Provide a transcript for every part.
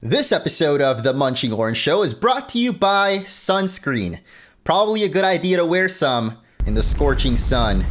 This episode of The Munching Orange Show is brought to you by sunscreen. Probably a good idea to wear some in the scorching sun.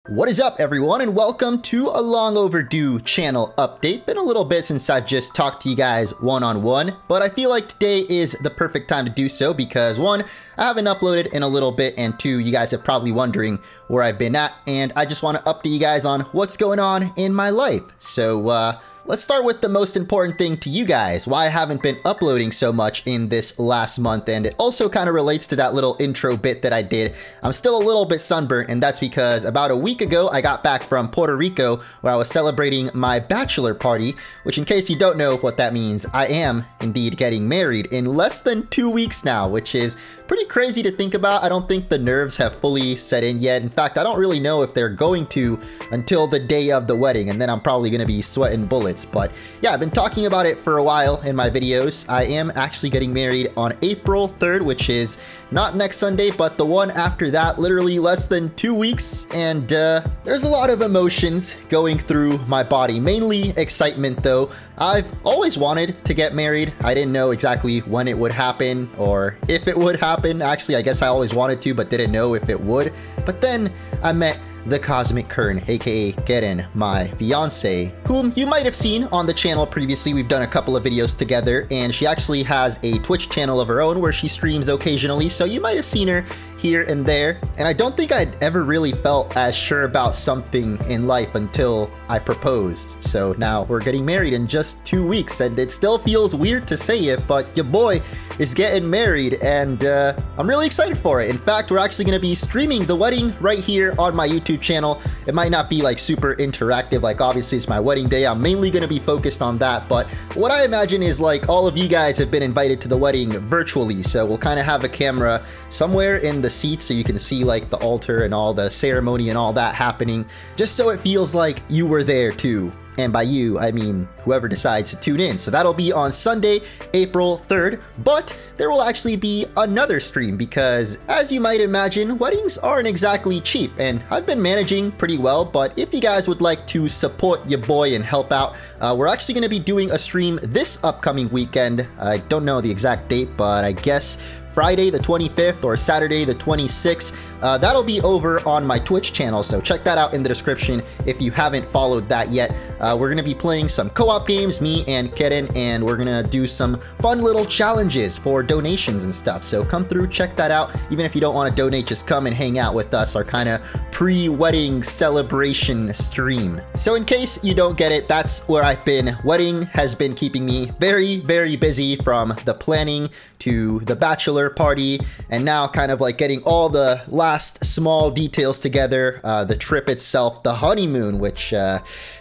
What is up, everyone, and welcome to a long overdue channel update. Been a little bit since I've just talked to you guys one-on-one, but I feel like today is the perfect time to do so because one, I haven't uploaded in a little bit, and two, you guys are probably wondering where I've been at, and I just want to update you guys on what's going on in my life. So, let's start with the most important thing to you guys, why I haven't been uploading so much in this last month, and it also kind of relates to that little intro bit that I did. I'm still a little bit sunburnt, and that's because about a week ago, I got back from Puerto Rico where I was celebrating my bachelor party, which in case you don't know what that means, I am indeed getting married in less than 2 weeks now, which is pretty crazy to think about. I don't think the nerves have fully set in yet. In fact, I don't really know if they're going to until the day of the wedding, and then I'm probably going to be sweating bullets. But yeah, I've been talking about it for a while in my videos. I am actually getting married on April 3rd, which is not next Sunday, but the one after that, literally less than 2 weeks. And there's a lot of emotions going through my body, mainly excitement though. I've always wanted to get married. I didn't know exactly when it would happen or if it would happen. Actually, I guess I always wanted to, but didn't know if it would. But then I met the Cosmic Kern, aka Keren, my fiance, whom you might have seen on the channel previously. We've done a couple of videos together, and she actually has a Twitch channel of her own where she streams occasionally, so you might have seen her here and there. And I don't think I'd ever really felt as sure about something in life until I proposed. So now we're getting married in just 2 weeks, and it still feels weird to say it, but your boy is getting married, and I'm really excited for it. In fact, we're actually going to be streaming the wedding right here on my YouTube channel. It might not be like super interactive, like obviously it's my wedding day. I'm mainly going to be focused on that, but what I imagine is like all of you guys have been invited to the wedding virtually, so we'll kind of have a camera somewhere in the seat so you can see like the altar and all the ceremony and all that happening, just so it feels like you were there too. And by you, I mean whoever decides to tune in. So that'll be on Sunday, April 3rd, but there will actually be another stream because, as you might imagine, weddings aren't exactly cheap, and I've been managing pretty well, but if you guys would like to support your boy and help out, we're actually going to be doing a stream this upcoming weekend. I don't know the exact date, but I guess Friday the 25th or Saturday the 26th. That'll be over on my Twitch channel, so check that out in the description if you haven't followed that yet. We're going to be playing some co-op games, me and Keren, and we're going to do some fun little challenges for donations and stuff. So come through, check that out. Even if you don't want to donate, just come and hang out with us, our kind of pre-wedding celebration stream. So in case you don't get it, that's where I've been. Wedding has been keeping me very, very busy, from the planning to the bachelor party, and now kind of like getting all the last small details together, the trip itself, the honeymoon, which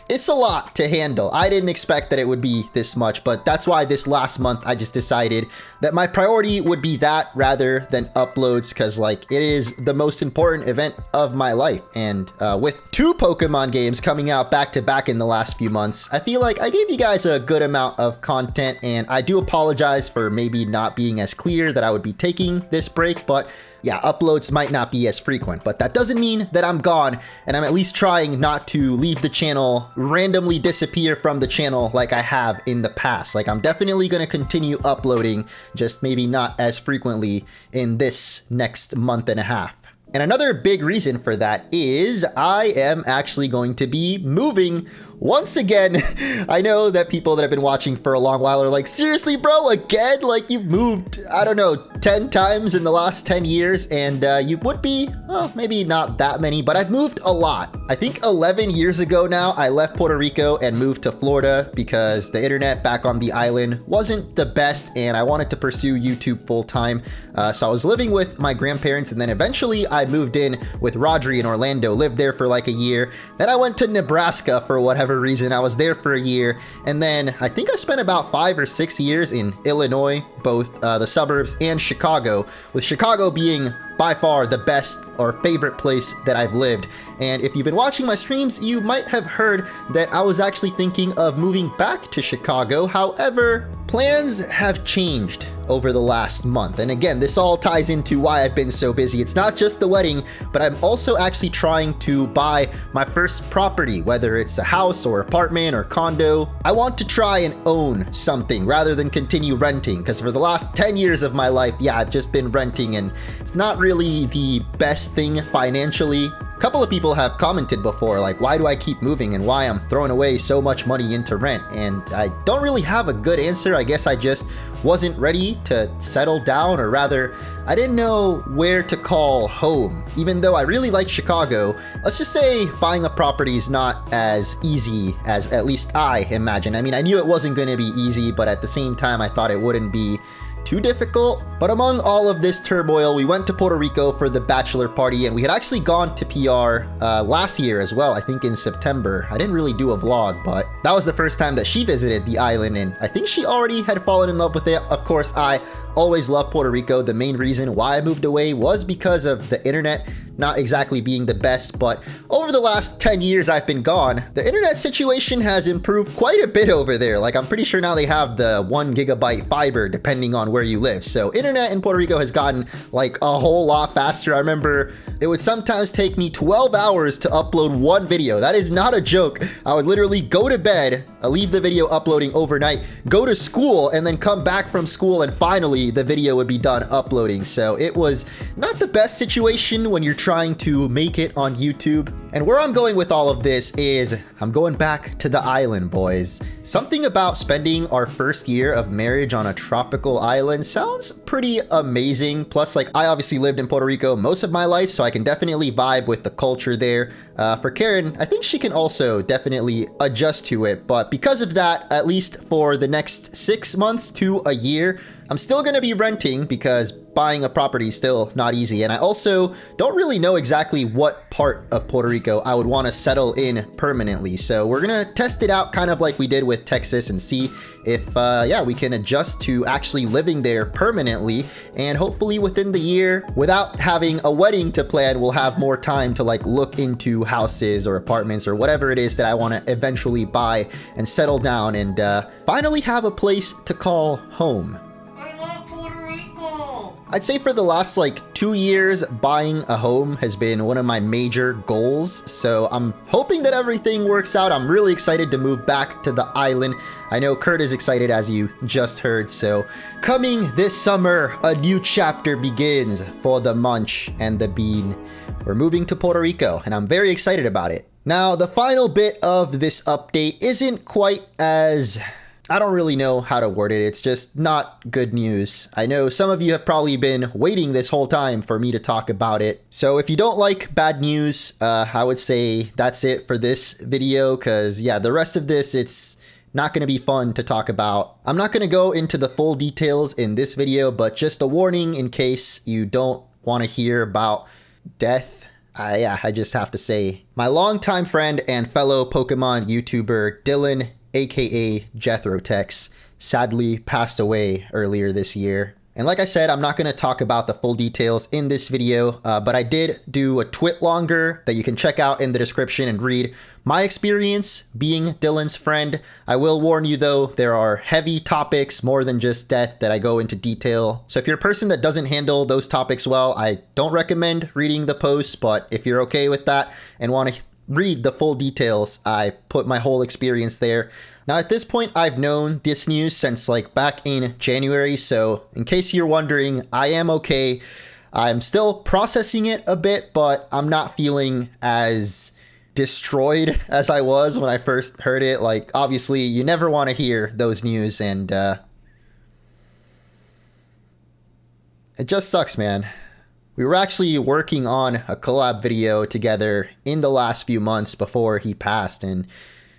it's a lot to handle. I didn't expect that it would be this much, but that's why this last month I just decided that my priority would be that rather than uploads, because like it is the most important event of my life. And with 2 Pokemon games coming out back to back in the last few months, I feel like I gave you guys a good amount of content, and I do apologize for maybe not being as clear that I would be taking this break, but yeah, uploads might not be as frequent, but that doesn't mean that I'm gone, and I'm at least trying not to leave the channel, randomly disappear from the channel like I have in the past. Like, I'm definitely going to continue uploading, just maybe not as frequently in this next month and a half. And another big reason for that is I am actually going to be moving once again. I know that people that have been watching for a long while are like, seriously, bro, again? Like, you've moved, I don't know, 10 times in the last 10 years, and you would be, well, maybe not that many, but I've moved a lot. I think 11 years ago now, I left Puerto Rico and moved to Florida because the internet back on the island wasn't the best, and I wanted to pursue YouTube full time. So I was living with my grandparents, and then eventually I moved in with Rodri in Orlando, lived there for like a year. Then I went to Nebraska for whatever reason. I was there for a year, and then I think I spent about 5 or 6 years in Illinois, both the suburbs and Chicago, with Chicago being by far the best or favorite place that I've lived. And if you've been watching my streams, you might have heard that I was actually thinking of moving back to Chicago. However, plans have changed over the last month. And again, this all ties into why I've been so busy. It's not just the wedding, but I'm also actually trying to buy my first property, whether it's a house or apartment or condo. I want to try and own something rather than continue renting, because for the last 10 years of my life, yeah, I've just been renting, and it's not really the best thing financially. A couple of people have commented before, like, why do I keep moving and why I'm throwing away so much money into rent? And I don't really have a good answer. I guess I just wasn't ready to settle down, or rather, I didn't know where to call home. Even though I really like Chicago, let's just say buying a property is not as easy as at least I imagine. I mean, I knew it wasn't going to be easy, but at the same time, I thought it wouldn't be too difficult. But among all of this turmoil, we went to Puerto Rico for the bachelor party, and we had actually gone to PR last year as well, I think in September. I didn't really do a vlog, but that was the first time that she visited the island, and I think she already had fallen in love with it. Of course, I always loved Puerto Rico. The main reason why I moved away was because of the internet not exactly being the best, but over the last 10 years I've been gone, the internet situation has improved quite a bit over there. Like, I'm pretty sure now they have the 1 gigabyte fiber depending on where you live. So internet in Puerto Rico has gotten like a whole lot faster. I remember it would sometimes take me 12 hours to upload one video. That is not a joke. I would literally go to bed, leave the video uploading overnight, go to school, and then come back from school, and finally the video would be done uploading. So it was not the best situation when you're trying to make it on YouTube. And where I'm going with all of this is I'm going back to the island, boys. Something about spending our first year of marriage on a tropical island sounds pretty amazing. Plus, like, I obviously lived in Puerto Rico most of my life, so I can definitely vibe with the culture there. For Karen, I think she can also definitely adjust to it. But because of that, at least for the next 6 months to a year, I'm still going to be renting because buying a property is still not easy. And I also don't really know exactly what part of Puerto Rico I would want to settle in permanently. So we're going to test it out kind of like we did with Texas and see if, yeah, we can adjust to actually living there permanently. And hopefully within the year, without having a wedding to plan, we'll have more time to like look into houses or apartments or whatever it is that I want to eventually buy and settle down and finally have a place to call home. I'd say for the last like 2 years, buying a home has been one of my major goals. So I'm hoping that everything works out. I'm really excited to move back to the island. I know Kurt is excited, as you just heard. So coming this summer, a new chapter begins for the Munch and the Bean. We're moving to Puerto Rico, and I'm very excited about it. Now, the final bit of this update isn't quite as... I don't really know how to word it. It's just not good news. I know some of you have probably been waiting this whole time for me to talk about it. So if you don't like bad news, I would say that's it for this video, because yeah, the rest of this, it's not going to be fun to talk about. I'm not going to go into the full details in this video, but just a warning in case you don't want to hear about death. I just have to say, my longtime friend and fellow Pokemon YouTuber, Dylan AKA Jethrotex, sadly passed away earlier this year. And like I said, I'm not going to talk about the full details in this video, but I did do a twit longer that you can check out in the description and read my experience being Dylan's friend. I will warn you though, there are heavy topics more than just death that I go into detail. So if you're a person that doesn't handle those topics well, I don't recommend reading the posts, but if you're okay with that and want to read the full details, I put my whole experience there. Now at this point, I've known this news since like back in January, so in case you're wondering, I am okay. I'm still processing it a bit, but I'm not feeling as destroyed as I was when I first heard it. Like, obviously, you never want to hear those news, and it just sucks, man. We were actually working on a collab video together in the last few months before he passed, and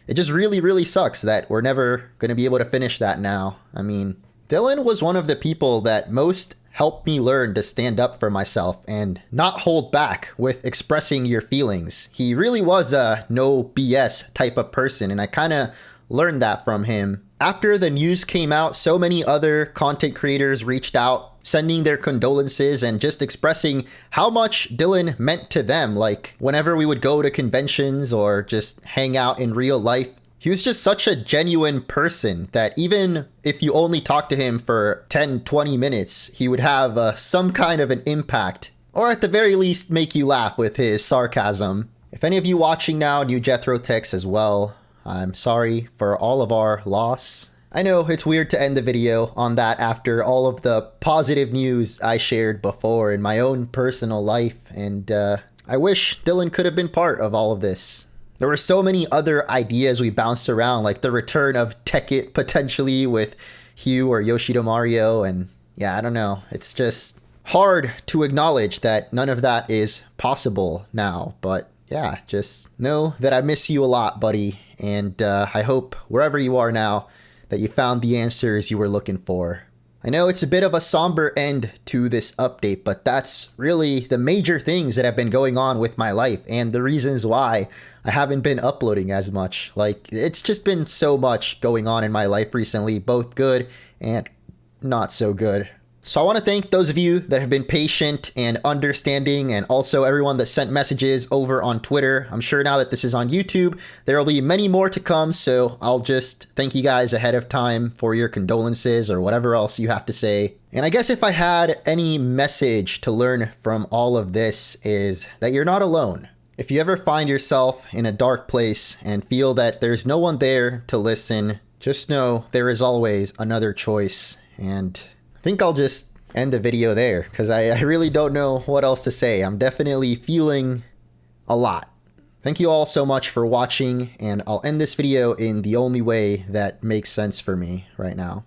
it just really, really sucks that we're never going to be able to finish that now. I mean, Dylan was one of the people that most helped me learn to stand up for myself and not hold back with expressing your feelings. He really was a no BS type of person, and I kind of learned that from him. After the news came out, so many other content creators reached out, sending their condolences and just expressing how much Dylan meant to them. Like, whenever we would go to conventions or just hang out in real life, he He was just such a genuine person that even if you only talk to him for 10, 20 minutes, he would have some kind of an impact, or at the very least make you laugh with his sarcasm. If any of you watching now knew Jethrotex as well, I'm sorry for all of our loss. I know it's weird to end the video on that after all of the positive news I shared before in my own personal life, and I wish Dylan could have been part of all of this. There were so many other ideas we bounced around, like the return of Tekkit potentially with Hugh or Yoshida Mario, and yeah, I don't know. It's just hard to acknowledge that none of that is possible now, but yeah, just know that I miss you a lot, buddy, and I hope wherever you are now that you found the answers you were looking for. I know it's a bit of a somber end to this update, but that's really the major things that have been going on with my life and the reasons why I haven't been uploading as much. Like, it's just been so much going on in my life recently, both good and not so good. So I want to thank those of you that have been patient and understanding, and also everyone that sent messages over on Twitter. I'm sure now that this is on YouTube, there will be many more to come, so I'll just thank you guys ahead of time for your condolences or whatever else you have to say. And I guess if I had any message to learn from all of this is that you're not alone. If you ever find yourself in a dark place and feel that there's no one there to listen, just know there is always another choice. And I think I'll just end the video there because I really don't know what else to say. I'm definitely feeling a lot. Thank you all so much for watching, and I'll end this video in the only way that makes sense for me right now.